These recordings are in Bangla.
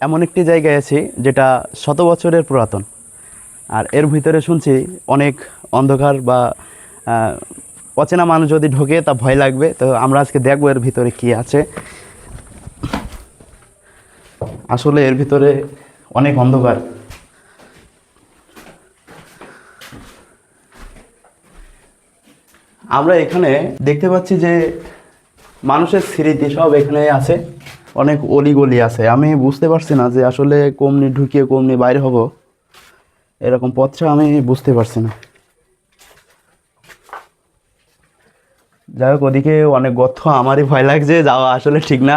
এমন একটি জায়গায় আছি যেটা শত বছরের পুরাতন, আর এর ভিতরে শুনছি অনেক অন্ধকার বা আহ, অচেনা মানুষ যদি ঢোকে তা ভয় লাগবে। তো আমরা আজকে দেখবো এর ভিতরে কি আছে। আসলে এর ভিতরে অনেক অন্ধকার। আমরা এখানে দেখতে পাচ্ছি যে মানুষের স্মৃতি সব এখানে আছে, অনেক অলিগলি আছে। আমি বুঝতে পারছি না যে আসলে কমনি ঢুকিয়ে কমনি বাইরে হব, এরকম পথটা আমি বুঝতে পারছি না। যাই হোক, ওদিকে অনেক গর্ত, আমারই ভয় লাগছে, যাওয়া আসলে ঠিক না।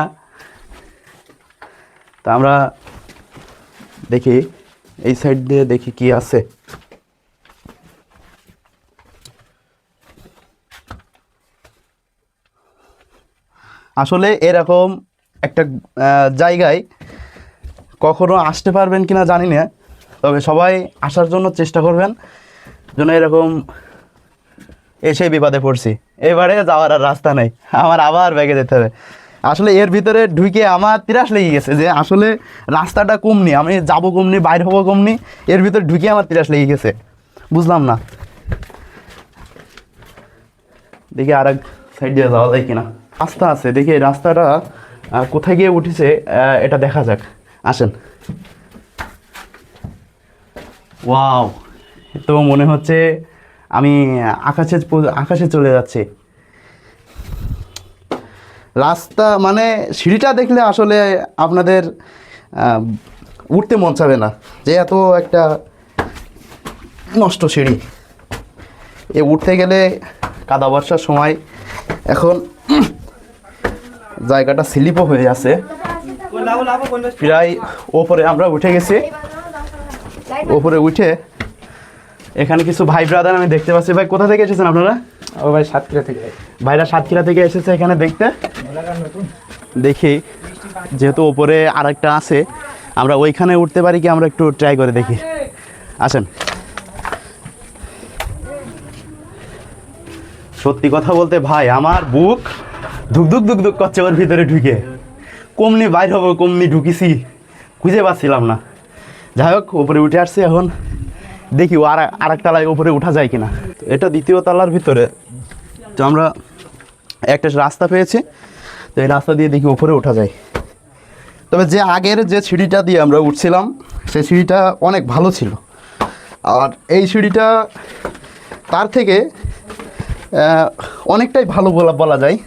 তা আমরা দেখি এই সাইড দিয়ে দেখি কি আছে। আসলে এরকম একটা জায়গায় কখনো আসতে পারবেন কিনা জানি না, তবে সবাই আসার জন্য চেষ্টা করবেন, যেন এরকম এসে বিপদে পড়ছি। এবারে যাওয়ার আর রাস্তা নেই, আমার আবার ব্যাগে যেতে হবে। আসলে এর ভিতরে ঢুকে আমার তিরাস লেগে গেছে যে আসলে রাস্তাটা কমনি, আমি যাবো কমনি, বাইরে হবো কমনি, এর ভিতরে ঢুকে আমার তিরাস লেগে গেছে, বুঝলাম না। দেখি আর এক সাইড দিয়ে যাওয়া যায় কিনা। রাস্তা আছে, দেখি এই রাস্তাটা কোথায় গিয়ে উঠেছে এটা দেখা যাক, আসেন। ওয়াও, তো মনে হচ্ছে আমি আকাশে চলে যাচ্ছি। রাস্তা মানে সিঁড়িটা দেখলে আসলে আপনাদের উঠতে মন চাবে না, যে এত একটা নষ্ট সিঁড়ি। এ উঠতে গেলে কাদা বর্ষার সময় এখন জায়গাটা স্লিপও হয়ে আছে। প্রায় ওপরে আমরা উঠে গেছি। ওপরে উঠে এখানে কিছু ভাই ব্রাদার আমি দেখতে পাচ্ছি। ভাই কোথা থেকে এসেছেন আপনারা? ও ভাই সাতক্ষীরা থেকে। ভাইরা সাতক্ষীরা থেকে এসেছে এখানে দেখতে। দেখি যেহেতু ওপরে আরেকটা আছে, আমরা ওইখানে উঠতে পারি কি, আমরা একটু ট্রাই করে দেখি, আসেন। সত্যি কথা বলতে ভাই, আমার বুক ধুক ধুক ধুক ধুক করছে ওর ভিতরে ঢুকে। কমনি বাইর হবো, কমনি ঢুকিছি, খুঁজে পাচ্ছিলাম না। যাই হোক, উপরে উঠে আসছি, এখন দেখি আর এক তলায় উপরে উঠা যায় কিনা। এটা দ্বিতীয় তলার ভিতরে। তো আমরা একটা রাস্তা পেয়েছি, তো এই রাস্তা দিয়ে দেখি উপরে ওঠা যায়। তবে যে আগের যে সিঁড়িটা দিয়ে আমরা উঠছিলাম, সেই সিঁড়িটা অনেক ভালো ছিল, আর এই সিঁড়িটা তার থেকে অনেকটাই ভালো বলা যায়।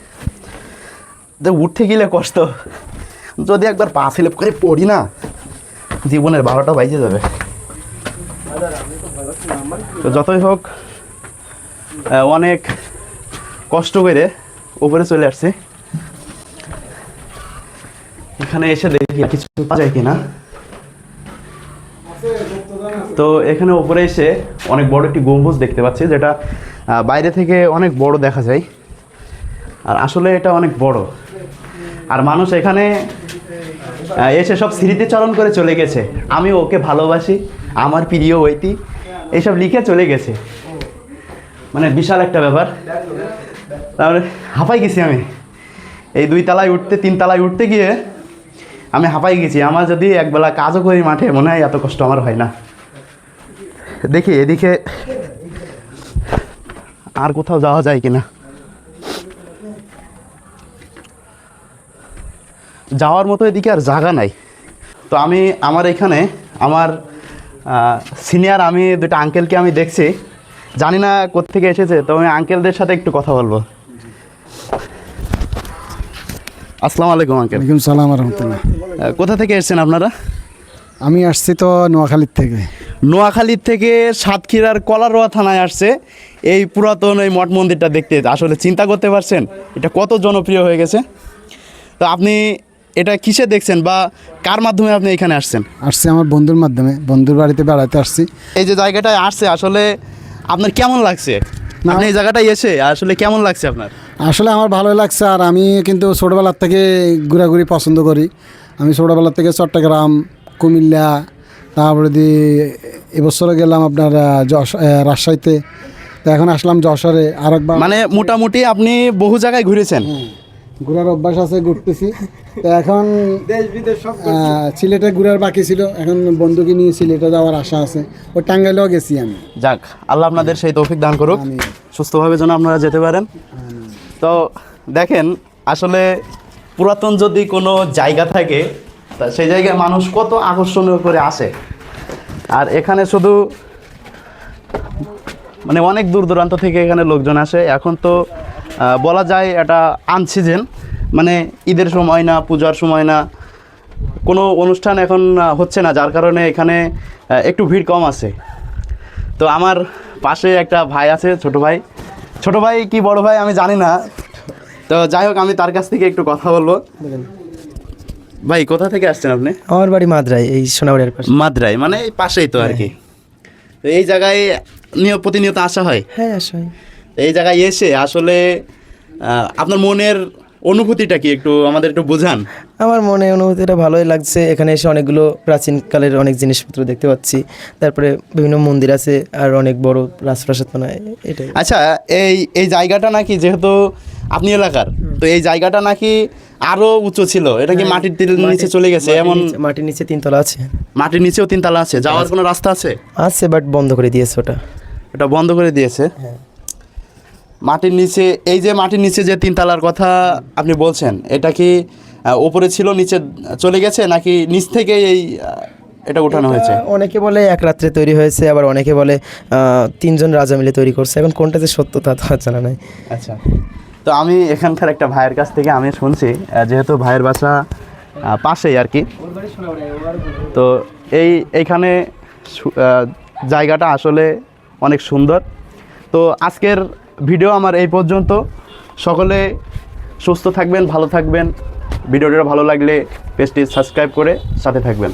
যে উঠতে গেলে কষ্ট, যদি একবার পা স্লিপ করে পড়ি না, জীবনের 12টা বাইজে যাবে। তো যতই হোক, অনেক কষ্ট করে উপরে চলে আসছি। এখানে এসে দেখি কিছু পাওয়া যায় কিনা। তো এখানে উপরে এসে অনেক বড় একটি গম্বুজ দেখতে পাচ্ছি, যেটা বাইরে থেকে অনেক বড় দেখা যায়, আর আসলে এটা অনেক বড়। আর মানুষ এখানে এসে সব স্মৃতিচারণ করে চলে গেছে, আমি ওকে ভালোবাসি, আমার প্রিয় ঐতি, এইসব লিখে চলে গেছে। মানে বিশাল একটা ব্যাপার। তারপরে হাঁপাই গেছি আমি, এই 2 তলায় উঠতে 3 তলায় উঠতে গিয়ে আমি হাঁপাই গেছি। আমার যদি একবেলা কাজও করি মাঠে, মনে হয় এত কষ্ট আমার হয় না। দেখি এদিকে আর কোথাও যাওয়া যায় কিনা। যাওয়ার মতো এদিকে আর জায়গা নাই। তো আমার এখানে আমার সিনিয়র আমি 2টা আঙ্কেলকে আমি দেখছি, জানি না কোত্থেকে এসেছে, তো আমি আঙ্কেলদের সাথে একটু কথা বলবো। আসসালামু আলাইকুম আঙ্কেল। ওয়ালাইকুম সালাম রহমতুল্লাহ। কোথা থেকে এসেছেন আপনারা? আমি আসছি তো নোয়াখালীর থেকে। নোয়াখালীর থেকে সাতক্ষীরার কলারোয়া থানায় আসছে এই পুরাতন এই মঠ মন্দিরটা দেখতে। আসলে চিন্তা করতে পারছেন এটা কত জনপ্রিয় হয়ে গেছে। তো আপনি এটা কিসে দেখছেন বা কার মাধ্যমে আপনি এখানে আসছেন? আসছি আমার বন্ধুর মাধ্যমে, বন্ধুর বাড়িতে বেড়াতে আসছি। এই যে জায়গাটায় আসছে, আসলে আপনার কেমন লাগছে? আপনি এই জায়গাটায় এসে আসলে কেমন লাগছে আপনার? আসলে আমার ভালোই লাগছে, আর আমি কিন্তু ছোটোবেলার থেকে ঘোরাঘুরি পছন্দ করি। আমি ছোটোবেলার থেকে চট্টগ্রাম, কুমিল্লা, তারপরে এবছরে গেলাম আপনার রাজশাহীতে, তো এখন আসলাম যশোরে আরেকবার। মানে মোটামুটি আপনি বহু জায়গায় ঘুরেছেন, ঘোরার অভ্যাস আছে, ঘুরতেছি। তো এখন সিলেটে ঘোরার বাকি ছিল, এখন বন্ধুকে নিয়ে সিলেটে যাওয়ার আশা আছে। ও টাঙ্গাইলেও গেছি আমি। যাক, আল্লাহ আপনাদের সেই তৌফিক দান করুক, আমিন। সুস্থভাবে যেন আপনারা যেতে পারেন। তো দেখেন, আসলে পুরাতন যদি কোনো জায়গা থাকে তা সেই জায়গায় মানুষ কত আকর্ষণীয় করে আসে। আর এখানে শুধু মানে অনেক দূর দূরান্ত থেকে এখানে লোকজন আসে। এখন তো বলা যায় এটা আনসিজন, মানে ঈদের সময় না, পূজার সময় না, কোনো অনুষ্ঠান এখন হচ্ছে না, যার কারণে এখানে একটু ভিড় কম আছে। তো আমার পাশে একটা ভাই আছে, ছোট ভাই কি বড় ভাই আমি জানি না। তো যাই হোক, আমি তার কাছ থেকে একটু কথা বলবো। ভাই, কোথা থেকে আসছেন আপনি? আমার বাড়ি মাদ্রায়, এই সোনাবাড়ির পাশে। মাদ্রাই, মানে এই পাশেই তো আর কি। তো এই জায়গায় প্রতিনিয়ত আসা হয়। হ্যাঁ, আসলে তো এই জায়গায় এসে আসলে আপনার মনের অনুভূতিটা কি একটু আমাদের একটু বোঝান। আমার মনে অনুভূতিটা ভালোই লাগছে। এখানে এসে অনেকগুলো প্রাচীনকালের অনেক জিনিসপত্র দেখতে পাচ্ছি, তারপরে বিভিন্ন মন্দির আছে, আর অনেক বড় রাজপ্রাসাদ বানায়, এটাই। আচ্ছা, এই জায়গাটা নাকি, যেহেতু আপনি এলাকার, তো এই জায়গাটা নাকি আরো উঁচু ছিল, এটা কি মাটির নিচে চলে গেছে? এমন মাটির নিচে 3 তলা আছে। মাটির নিচেও 3 তলা আছে, যাওয়ার কোনো রাস্তা আছে? আছে, বাট বন্ধ করে দিয়েছে ওটা। এটা বন্ধ করে দিয়েছে। হ্যাঁ। মাটির নিচে, এই যে মাটির নিচে যে 3 তলার কথা আপনি বলছেন, এটা কি উপরে ছিল, নিচে চলে গেছে, নাকি নিচ থেকে এটা উঠানো হয়েছে? অনেকে বলে এক রাত্রে তৈরি হয়েছে, আবার অনেকে বলে 3 জন রাজা মিলে তৈরি করছে। এখন কোনটা যে সত্য তা তো আর জানা নাই। আচ্ছা, তো আমি এখানকার একটা ভাইয়ের কাছ থেকে আমি শুনছি, যেহেতু ভাইয়ের বাসা পাশেই আর কি, তো এইখানে জায়গাটা আসলে অনেক সুন্দর। তো আজকের ভিডিও আমার এই পর্যন্ত। সকলে সুস্থ থাকবেন, ভালো থাকবেন। ভিডিওটা ভালো লাগলে পেজটি সাবস্ক্রাইব করে সাথে থাকবেন।